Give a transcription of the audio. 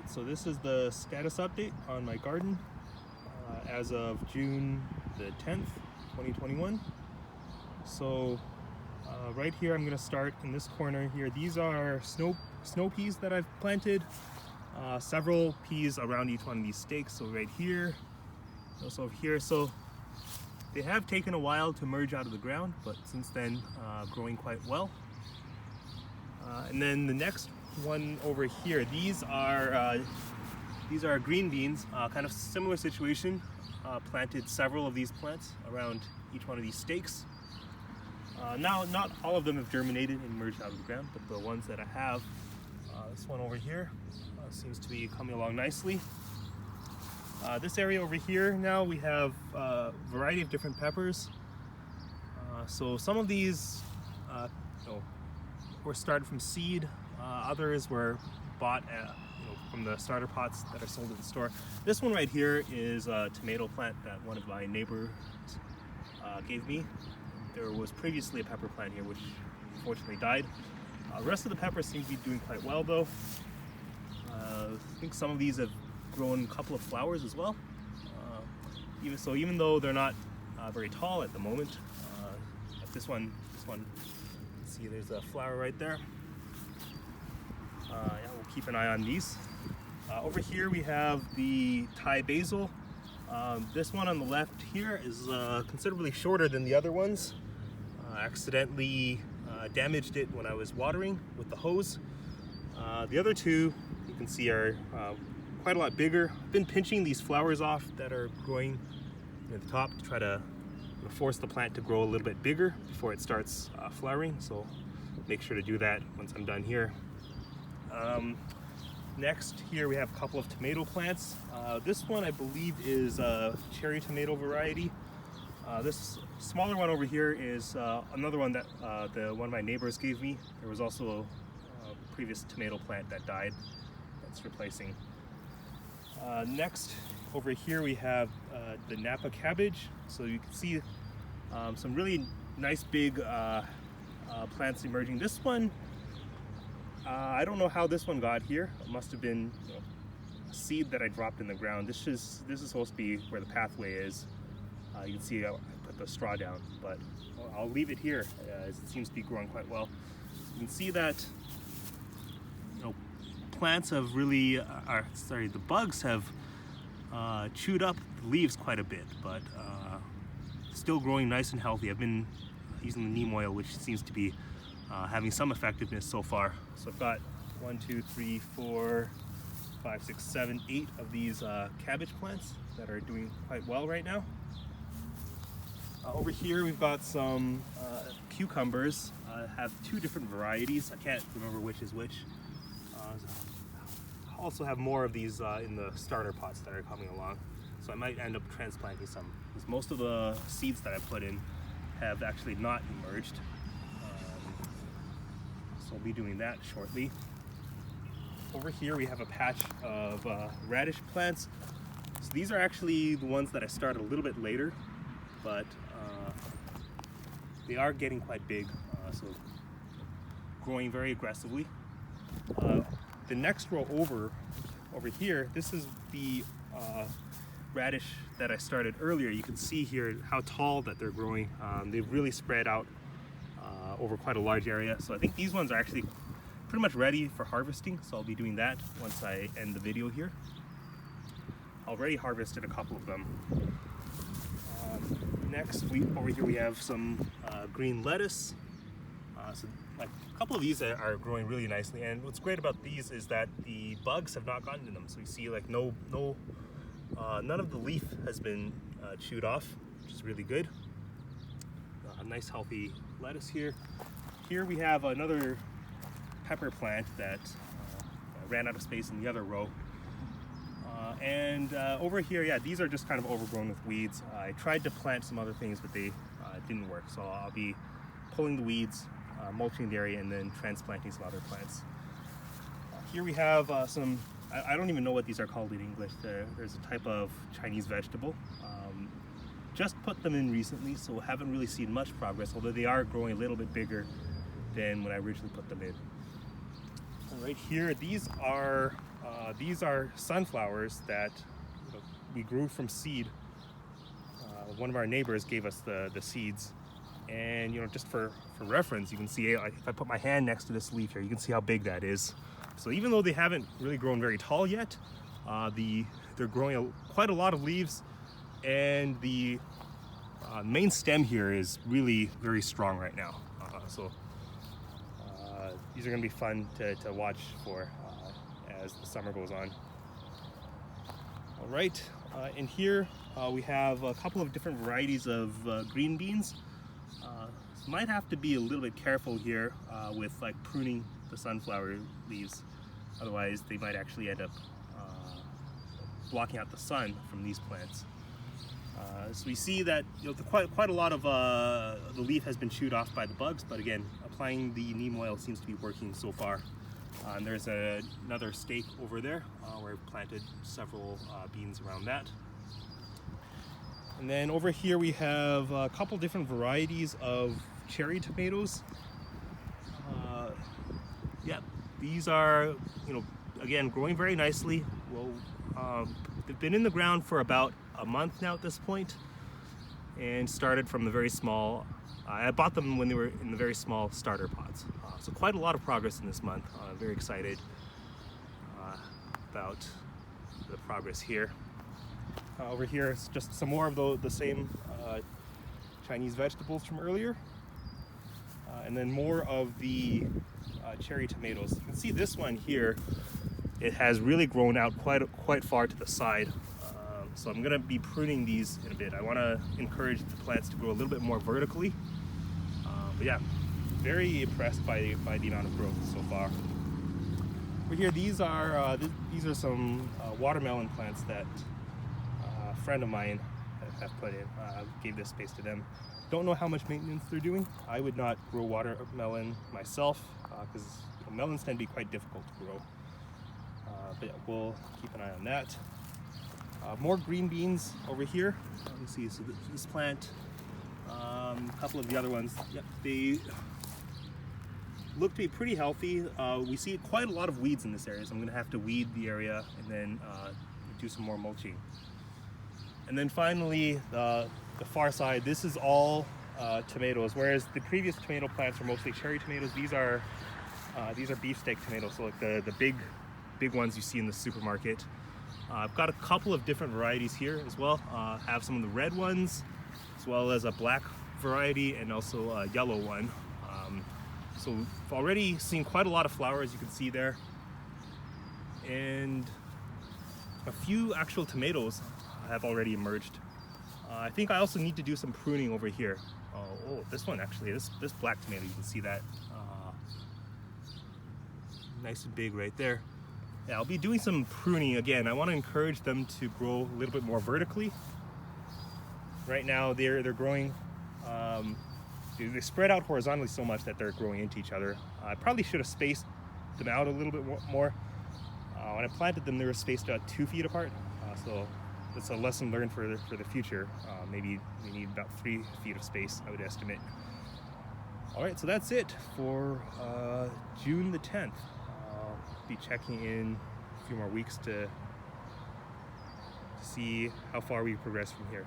Alright, so this is the status update on my garden as of June the 10th, 2021. So right here I'm going to start in this corner here. These are snow peas that I've planted. Several peas around each one of these stakes. So right here, also over here. So they have taken a while to emerge out of the ground, but since then growing quite well. And then the next one over here, these are green beans, kind of similar situation. Planted several of these plants around each one of these stakes. Now, not all of them have germinated and emerged out of the ground, but the ones that I have, this one over here seems to be coming along nicely. This area over here, now we have a variety of different peppers. So some of these were started from seed, others were bought from the starter pots that are sold at the store. This one right here is a tomato plant that one of my neighbors gave me. There was previously a pepper plant here which unfortunately died. The rest of the peppers seem to be doing quite well though. I think some of these have grown a couple of flowers as well. Even though they're not very tall at the moment, like this one, see there's a flower right there. Yeah, we'll keep an eye on these. Over here we have the Thai basil. This one on the left here is considerably shorter than the other ones. Accidentally damaged it when I was watering with the hose. The other two you can see are quite a lot bigger. I've been pinching these flowers off that are growing at the top to try to force the plant to grow a little bit bigger before it starts flowering. So make sure to do that once I'm done here. Next here we have a couple of tomato plants. This one I believe is a cherry tomato variety. This smaller one over here is another one that one of my neighbors gave me. There was also a previous tomato plant that died that's replacing. Next over here we have the Napa cabbage. So you can see some really nice big plants emerging. This one, I don't know how this one got here. It must have been a seed that I dropped in the ground. This is supposed to be where the pathway is. You can see I put the straw down, but I'll leave it here as it seems to be growing quite well. You can see that plants have really, the bugs have chewed up the leaves quite a bit, but still growing nice and healthy. I've been using the neem oil, which seems to be having some effectiveness so far. So I've got 1, 2, 3, 4, 5, 6, 7, 8 of these cabbage plants that are doing quite well right now. Over here we've got some cucumbers. I have 2 different varieties. I can't remember which is which. I also have more of these in the starter pots that are coming along. So I might end up transplanting some, because most of the seeds that I put in have actually not emerged. So I'll be doing that shortly. Over here we have a patch of radish plants. So these are actually the ones that I started a little bit later, but they are getting quite big, so growing very aggressively. The next row over here, this is the radish that I started earlier. You can see here how tall that they're growing. They've really spread out over quite a large area. So I think these ones are actually pretty much ready for harvesting. So I'll be doing that once I end the video here. I already harvested a couple of them. Next, over here we have some green lettuce. So like a couple of these are growing really nicely, and what's great about these is that the bugs have not gotten to them. So you see like none of the leaf has been chewed off, which is really good. A nice healthy lettuce here. Here we have another pepper plant that ran out of space in the other row. And over here, yeah, these are just kind of overgrown with weeds. I tried to plant some other things, but they didn't work. So I'll be pulling the weeds, mulching the area, and then transplanting some other plants. Here we have some, I don't even know what these are called in English. There's a type of Chinese vegetable. Just put them in recently, so haven't really seen much progress, although they are growing a little bit bigger than when I originally put them in. And right here, these are These are sunflowers that we grew from seed. One of our neighbors gave us the seeds, and just for reference, you can see if I put my hand next to this leaf here, you can see how big that is. So even though they haven't really grown very tall yet, they're growing quite a lot of leaves, and the main stem here is really very strong right now. So these are going to be fun to watch for as the summer goes on. All right, in here we have a couple of different varieties of green beans. So might have to be a little bit careful here with pruning the sunflower leaves. Otherwise, they might actually end up blocking out the sun from these plants. So we see that quite a lot of the leaf has been chewed off by the bugs, but again, applying the neem oil seems to be working so far. And there's another stake over there where I've planted several beans around that. And then over here we have a couple different varieties of cherry tomatoes. Yeah, these are, again, growing very nicely. Well, they've been in the ground for about a month now at this point, and started from the very small. I bought them when they were in the very small starter pots. So quite a lot of progress in this month. I'm very excited about the progress here. Over here is just some more of the same Chinese vegetables from earlier. And then more of the cherry tomatoes. You can see this one here, it has really grown out quite far to the side. So I'm gonna be pruning these in a bit. I wanna encourage the plants to grow a little bit more vertically. But yeah, very impressed by the amount of growth so far. Over here, these are some watermelon plants that a friend of mine have put in. Gave this space to them. Don't know how much maintenance they're doing. I would not grow watermelon myself because melons tend to be quite difficult to grow. But yeah, we'll keep an eye on that. More green beans over here. Let me see. So this plant, a couple of the other ones. Yep, they look to be pretty healthy. We see quite a lot of weeds in this area, so I'm going to have to weed the area and then do some more mulching. And then finally, the far side. This is all tomatoes, whereas the previous tomato plants were mostly cherry tomatoes. These are beefsteak tomatoes, so like the big ones you see in the supermarket. I've got a couple of different varieties here as well. Have some of the red ones, as well as a black variety and also a yellow one. So we've already seen quite a lot of flowers, you can see there. And a few actual tomatoes have already emerged. I think I also need to do some pruning over here. Oh, this one actually, this black tomato, you can see that. Nice and big right there. Yeah, I'll be doing some pruning again. I want to encourage them to grow a little bit more vertically. Right now they're growing, they spread out horizontally so much that they're growing into each other. I probably should have spaced them out a little bit more. When I planted them, they were spaced out 2 feet apart. So that's a lesson learned for the future. Maybe we need about 3 feet of space, I would estimate. All right, so that's it for June the 10th. Be checking in a few more weeks to see how far we progress from here.